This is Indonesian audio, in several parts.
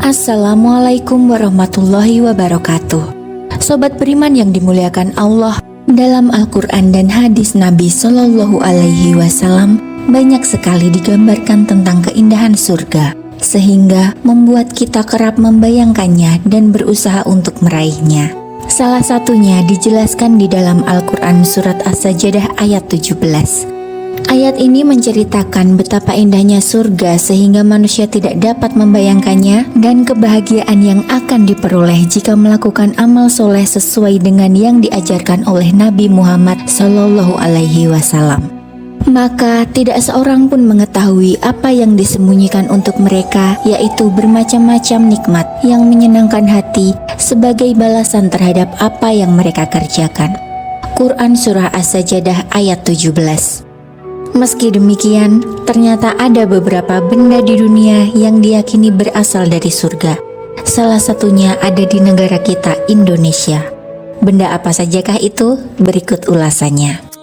Assalamualaikum warahmatullahi wabarakatuh. Sobat beriman yang dimuliakan Allah, dalam Al-Quran dan hadis Nabi Shallallahu Alaihi Wasallam banyak sekali digambarkan tentang keindahan surga, sehingga membuat kita kerap membayangkannya dan berusaha untuk meraihnya. Salah satunya dijelaskan di dalam Al-Quran surat As-Sajdah ayat 17. Ayat ini menceritakan betapa indahnya surga sehingga manusia tidak dapat membayangkannya dan kebahagiaan yang akan diperoleh jika melakukan amal soleh sesuai dengan yang diajarkan oleh Nabi Muhammad Sallallahu Alaihi Wasallam. Maka tidak seorang pun mengetahui apa yang disembunyikan untuk mereka, yaitu bermacam-macam nikmat yang menyenangkan hati sebagai balasan terhadap apa yang mereka kerjakan. Quran Surah As-Sajdah ayat 17. Meski demikian, ternyata ada beberapa benda di dunia yang diyakini berasal dari surga. Salah satunya ada di negara kita, Indonesia. Benda apa sajakah itu? Berikut ulasannya.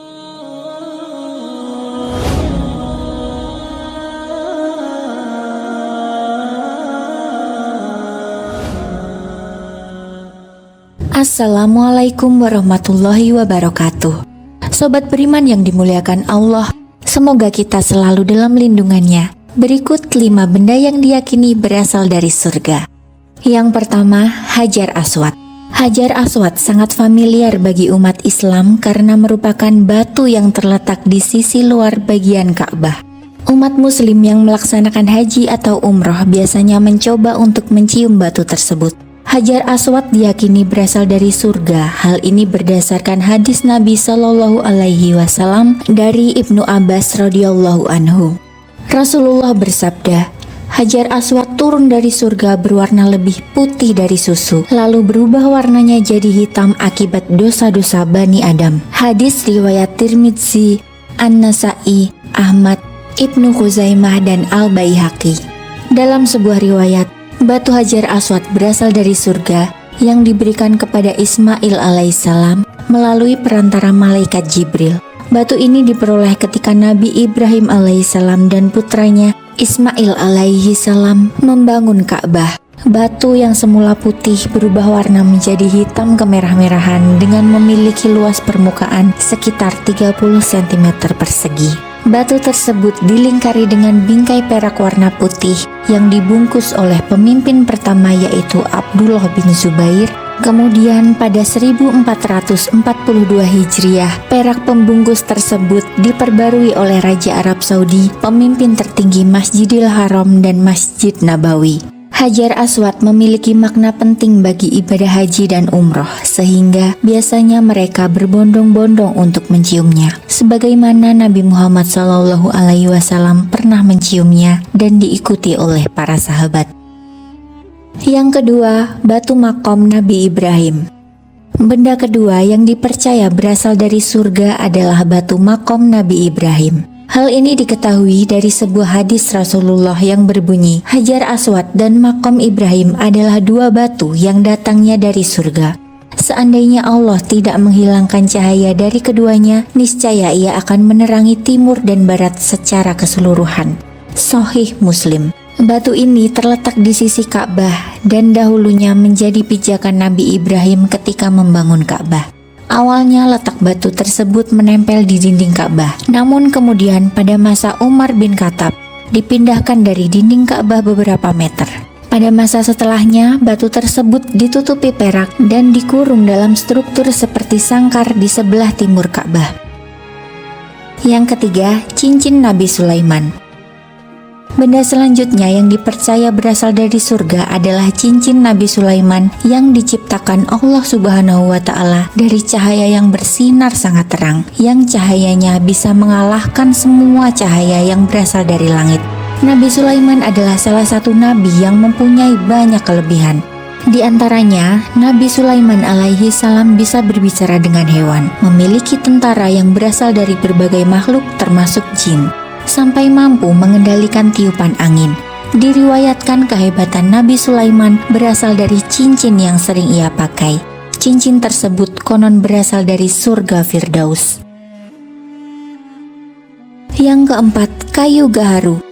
Assalamualaikum warahmatullahi wabarakatuh. Sobat beriman yang dimuliakan Allah, semoga kita selalu dalam lindungannya. Berikut 5 benda yang diyakini berasal dari surga. Yang pertama, Hajar Aswad. Hajar Aswad sangat familiar bagi umat Islam karena merupakan batu yang terletak di sisi luar bagian Ka'bah. Umat muslim yang melaksanakan haji atau umroh biasanya mencoba untuk mencium batu tersebut. Hajar Aswad diyakini berasal dari surga. Hal ini berdasarkan hadis Nabi Shallallahu Alaihi Wasallam dari Ibnu Abbas radhiyallahu anhu. Rasulullah bersabda, Hajar Aswad turun dari surga berwarna lebih putih dari susu, lalu berubah warnanya jadi hitam akibat dosa-dosa Bani Adam. Hadis riwayat Tirmidzi, An-Nasa'i, Ahmad, Ibnu Khuzaimah dan Al-Baihaqi. Dalam sebuah riwayat, batu Hajar Aswad berasal dari surga yang diberikan kepada Ismail alaihissalam melalui perantara malaikat Jibril. Batu ini diperoleh ketika Nabi Ibrahim alaihissalam dan putranya Ismail alaihissalam membangun Ka'bah. Batu yang semula putih berubah warna menjadi hitam kemerah-merahan dengan memiliki luas permukaan sekitar 30 cm persegi. Batu tersebut dilingkari dengan bingkai perak warna putih yang dibungkus oleh pemimpin pertama yaitu Abdullah bin Zubair. Kemudian pada 1442 Hijriah, perak pembungkus tersebut diperbarui oleh Raja Arab Saudi, pemimpin tertinggi Masjidil Haram dan Masjid Nabawi. Hajar Aswad memiliki makna penting bagi ibadah haji dan umroh, sehingga biasanya mereka berbondong-bondong untuk menciumnya. Sebagaimana Nabi Muhammad Shallallahu Alaihi Wasallam pernah menciumnya dan diikuti oleh para sahabat. Yang kedua, batu makom Nabi Ibrahim. Benda kedua yang dipercaya berasal dari surga adalah batu makom Nabi Ibrahim. Hal ini diketahui dari sebuah hadis Rasulullah yang berbunyi, Hajar Aswad dan makom Ibrahim adalah 2 batu yang datangnya dari surga. Seandainya Allah tidak menghilangkan cahaya dari keduanya, niscaya ia akan menerangi timur dan barat secara keseluruhan. Sahih Muslim. Batu ini terletak di sisi Ka'bah dan dahulunya menjadi pijakan Nabi Ibrahim ketika membangun Ka'bah. Awalnya letak batu tersebut menempel di dinding Ka'bah, namun kemudian pada masa Umar bin Khattab dipindahkan dari dinding Ka'bah beberapa meter. Pada masa setelahnya, batu tersebut ditutupi perak dan dikurung dalam struktur seperti sangkar di sebelah timur Ka'bah. Yang ketiga, cincin Nabi Sulaiman. Benda selanjutnya yang dipercaya berasal dari surga adalah cincin Nabi Sulaiman yang diciptakan Allah Subhanahu wa Ta'ala dari cahaya yang bersinar sangat terang, yang cahayanya bisa mengalahkan semua cahaya yang berasal dari langit. Nabi Sulaiman adalah salah satu nabi yang mempunyai banyak kelebihan. Di antaranya, Nabi Sulaiman alaihi salam bisa berbicara dengan hewan, memiliki tentara yang berasal dari berbagai makhluk termasuk jin, sampai mampu mengendalikan tiupan angin. Diriwayatkan kehebatan Nabi Sulaiman berasal dari cincin yang sering ia pakai. Cincin tersebut konon berasal dari surga Firdaus. Yang keempat, kayu gaharu.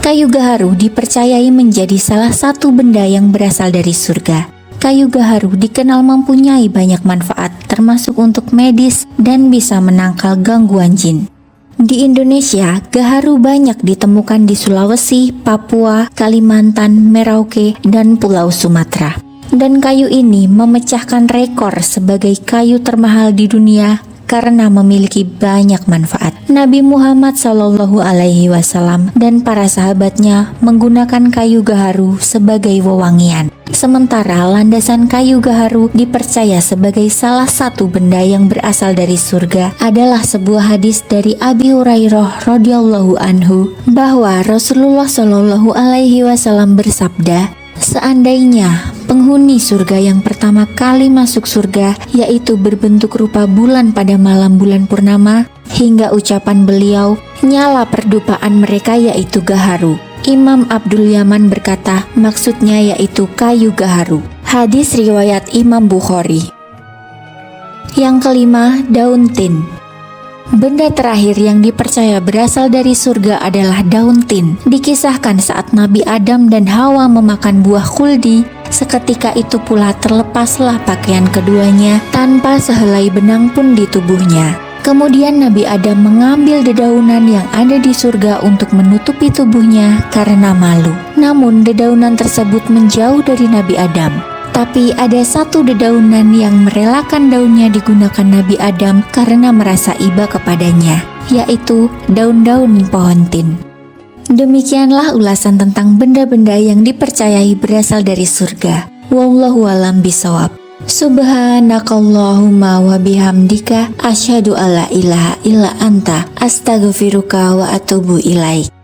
Kayu gaharu dipercayai menjadi salah satu benda yang berasal dari surga. Kayu gaharu dikenal mempunyai banyak manfaat, termasuk untuk medis dan bisa menangkal gangguan jin. Di Indonesia, gaharu banyak ditemukan di Sulawesi, Papua, Kalimantan, Merauke, dan Pulau Sumatera. Dan kayu ini memecahkan rekor sebagai kayu termahal di dunia karena memiliki banyak manfaat. Nabi Muhammad SAW dan para sahabatnya menggunakan kayu gaharu sebagai wewangian. Sementara landasan kayu gaharu dipercaya sebagai salah satu benda yang berasal dari surga adalah sebuah hadis dari Abi Hurairah radhiyallahu anhu bahwa Rasulullah SAW bersabda, "Seandainya penghuni surga yang pertama kali masuk surga, yaitu berbentuk rupa bulan pada malam bulan purnama, hingga ucapan beliau, nyala perdupaan mereka yaitu gaharu." Imam Abdul Yaman berkata, maksudnya yaitu kayu gaharu. Hadis riwayat Imam Bukhari. Yang kelima, daun tin. Benda terakhir yang dipercaya berasal dari surga adalah daun tin. Dikisahkan saat Nabi Adam dan Hawa memakan buah khuldi, seketika itu pula terlepaslah pakaian keduanya tanpa sehelai benang pun di tubuhnya. Kemudian Nabi Adam mengambil dedaunan yang ada di surga untuk menutupi tubuhnya karena malu. Namun dedaunan tersebut menjauh dari Nabi Adam. Tapi ada satu dedaunan yang merelakan daunnya digunakan Nabi Adam karena merasa iba kepadanya, yaitu daun-daun pohon tin. Demikianlah ulasan tentang benda-benda yang dipercayai berasal dari surga. Wallahu a'lam bishawab. Subhanakallahumma wa bihamdika asyhadu alla ilaha illa anta astaghfiruka wa atubu ilaik.